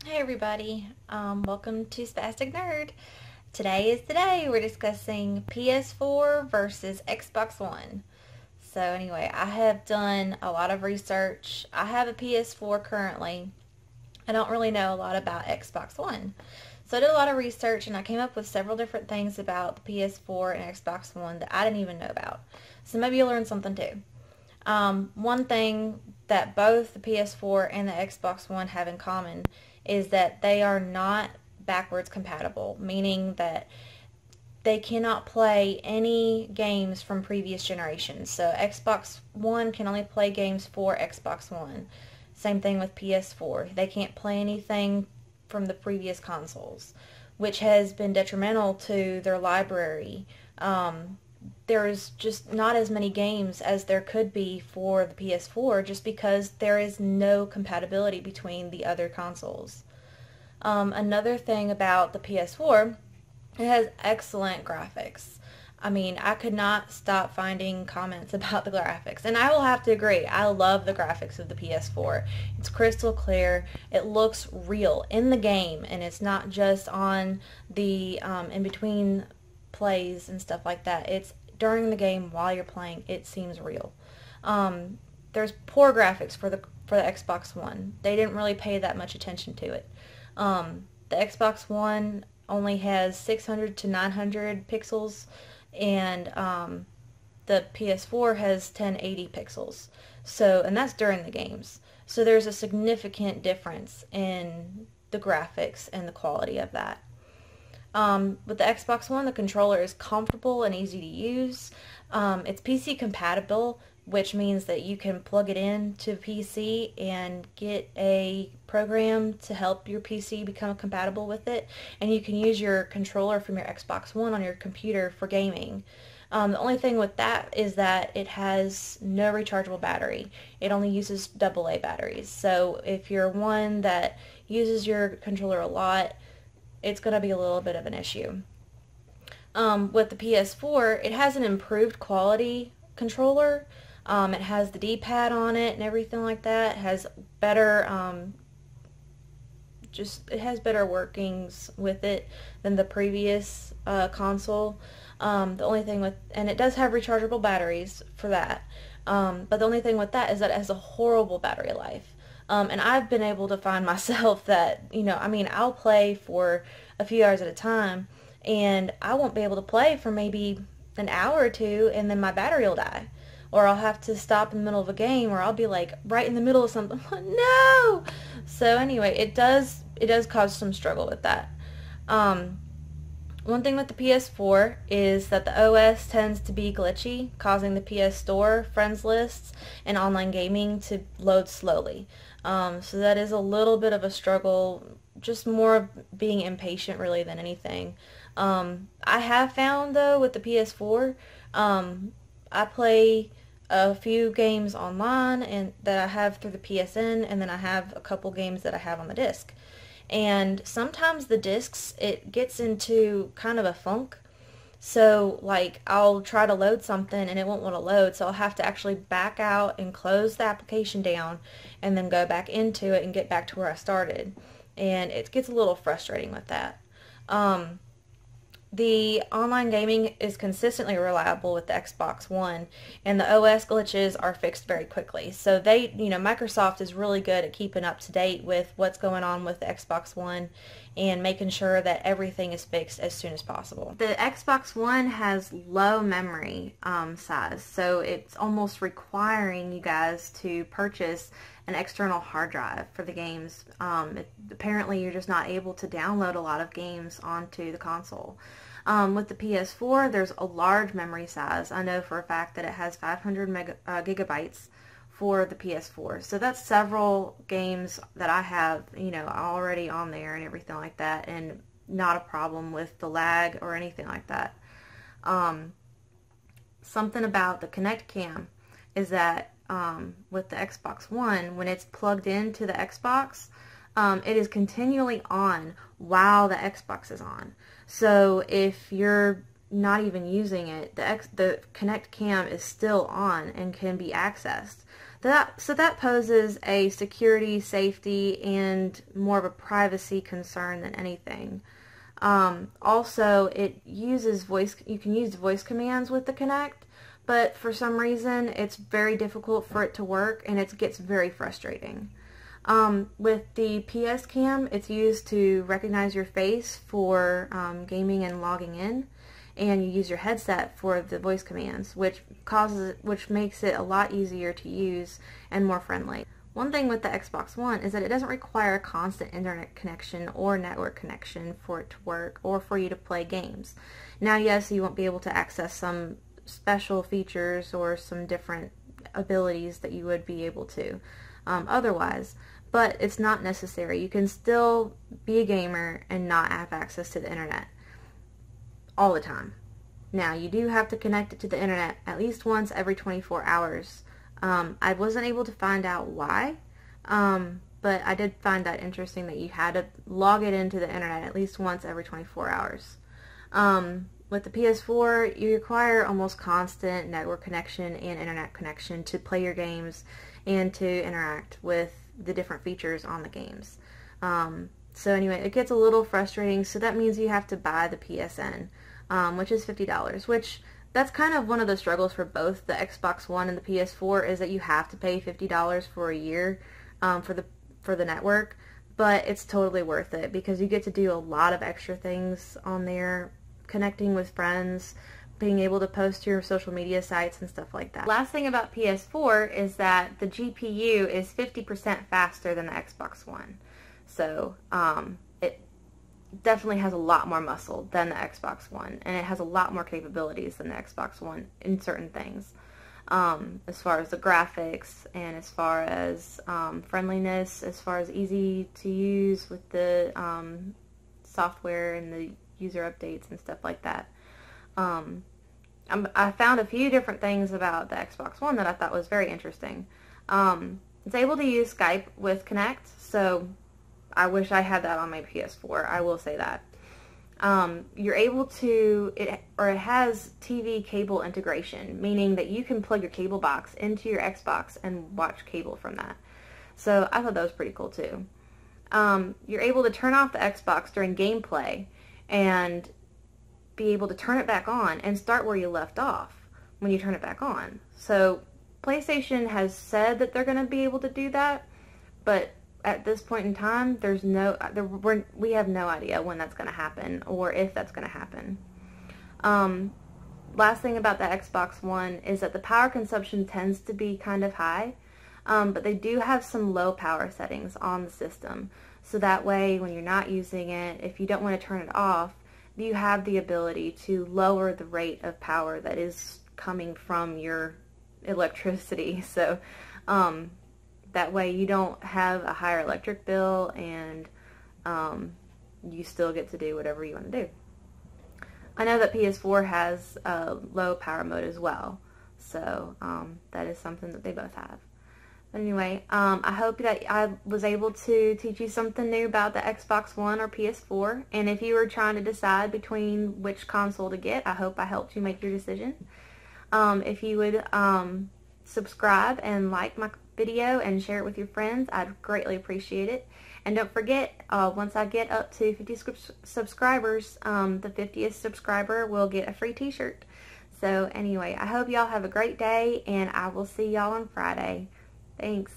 Hey everybody, welcome to SpaztikNerd. Today is the day we're discussing PS4 versus Xbox One. So anyway, I have done a lot of research. I have a PS4 currently. I don't really know a lot about Xbox One. So I did a lot of research and I came up with several different things about the PS4 and Xbox One that I didn't even know about. So maybe you'll learn something too. One thing that both the PS4 and the Xbox One have in common is that they are not backwards compatible, meaning that they cannot play any games from previous generations. So Xbox One can only play games for Xbox One. Same thing with PS4. They can't play anything from the previous consoles, which has been detrimental to their library. There's just not as many games as there could be for the PS4 just because there is no compatibility between the other consoles. Another thing about the PS4, it has excellent graphics. I mean, I could not stop finding comments about the graphics. And I will have to agree, I love the graphics of the PS4. It's crystal clear. It looks real in the game, and it's not just on the in between plays and stuff like that. It's during the game while you're playing. It seems real. There's poor graphics for the Xbox One. They didn't really pay that much attention to it. The Xbox One only has 600 to 900 pixels, and the PS4 has 1080 pixels. So, and that's during the games. So there's a significant difference in the graphics and the quality of that. With the Xbox One, the controller is comfortable and easy to use. It's PC compatible, which means that you can plug it in to PC and get a program to help your PC become compatible with it. And you can use your controller from your Xbox One on your computer for gaming. The only thing with that is that it has no rechargeable battery. It only uses AA batteries. So if you're one that uses your controller a lot, it's going to be a little bit of an issue. With the PS4, it has an improved quality controller. It has the D-pad on it and everything like that. It has better, it has better workings with it than the previous console. The only thing with, and it does have rechargeable batteries for that. But the only thing with that is that it has a horrible battery life. And I've been able to find myself that, I mean, I'll play for a few hours at a time, and I won't be able to play for maybe an hour or two, and then my battery will die. Or I'll have to stop in the middle of a game, or I'll be like right in the middle of something. No! So anyway, it does cause some struggle with that. One thing with the PS4 is that the OS tends to be glitchy, causing the PS Store, friends lists, and online gaming to load slowly. So that is a little bit of a struggle, just more of being impatient really than anything. I have found though with the PS4, I play a few games online and that I have through the PSN, and then I have a couple games that I have on the disc. And sometimes the discs, it gets into kind of a funk. So like I'll try to load something and it won't want to load, so I'll have to actually back out and close the application down and then go back into it and get back to where I started. And it gets a little frustrating with that. The online gaming is consistently reliable with the Xbox One, and the OS glitches are fixed very quickly. So they, Microsoft is really good at keeping up to date with what's going on with the Xbox One and making sure that everything is fixed as soon as possible. The Xbox One has low memory size, so it's almost requiring you guys to purchase an external hard drive for the games. Apparently you're just not able to download a lot of games onto the console. With the PS4, there's a large memory size. I know for a fact that it has 500 gigabytes for the PS4. So that's several games that I have, already on there and everything like that, and not a problem with the lag or anything like that. Something about the Kinect Cam is that with the Xbox One, when it's plugged into the Xbox, it is continually on while the Xbox is on. So if you're not even using it, the Kinect Cam is still on and can be accessed. So that poses a security, safety, and more of a privacy concern than anything. Also, it uses you can use voice commands with the Kinect, but for some reason it's very difficult for it to work, and it gets very frustrating. With the PS Cam, it's used to recognize your face for gaming and logging in, and you use your headset for the voice commands, which makes it a lot easier to use and more friendly. One thing with the Xbox One is that it doesn't require a constant internet connection or network connection for it to work or for you to play games. Now, yes, you won't be able to access some special features or some different abilities that you would be able to otherwise, but it's not necessary. You can still be a gamer and not have access to the internet all the time. Now, you do have to connect it to the internet at least once every 24 hours. I wasn't able to find out why, but I did find that interesting that you had to log it into the internet at least once every 24 hours. With the PS4, you require almost constant network connection and internet connection to play your games and to interact with the different features on the games. So anyway, it gets a little frustrating, so that means you have to buy the PSN, which is $50, which that's kind of one of the struggles for both the Xbox One and the PS4, is that you have to pay $50 for a year for the network, but it's totally worth it because you get to do a lot of extra things on there, connecting with friends, being able to post to your social media sites and stuff like that. Last thing about PS4 is that the GPU is 50% faster than the Xbox One. So it definitely has a lot more muscle than the Xbox One, and it has a lot more capabilities than the Xbox One in certain things. As far as the graphics and as far as friendliness, as far as easy to use with the software and the user updates and stuff like that. I found a few different things about the Xbox One that I thought was very interesting. It's able to use Skype with Kinect, so I wish I had that on my PS4, I will say that. You're able to, it has TV cable integration, meaning that you can plug your cable box into your Xbox and watch cable from that. So I thought that was pretty cool too. You're able to turn off the Xbox during gameplay and be able to turn it back on and start where you left off when you turn it back on. So PlayStation has said that they're going to be able to do that, but at this point in time, we have no idea when that's going to happen or if that's going to happen. Last thing about the Xbox One is that the power consumption tends to be kind of high, but they do have some low power settings on the system. So that way, when you're not using it, if you don't want to turn it off, you have the ability to lower the rate of power that is coming from your electricity. So that way you don't have a higher electric bill, and you still get to do whatever you want to do. I know that PS4 has a low power mode as well, so that is something that they both have. But anyway, I hope that I was able to teach you something new about the Xbox One or PS4, and if you were trying to decide between which console to get, I hope I helped you make your decision. If you would subscribe and like my video and share it with your friends, I'd greatly appreciate it. And don't forget, once I get up to 50 subscribers, the 50th subscriber will get a free t-shirt. So anyway, I hope y'all have a great day, and I will see y'all on Friday. Thanks.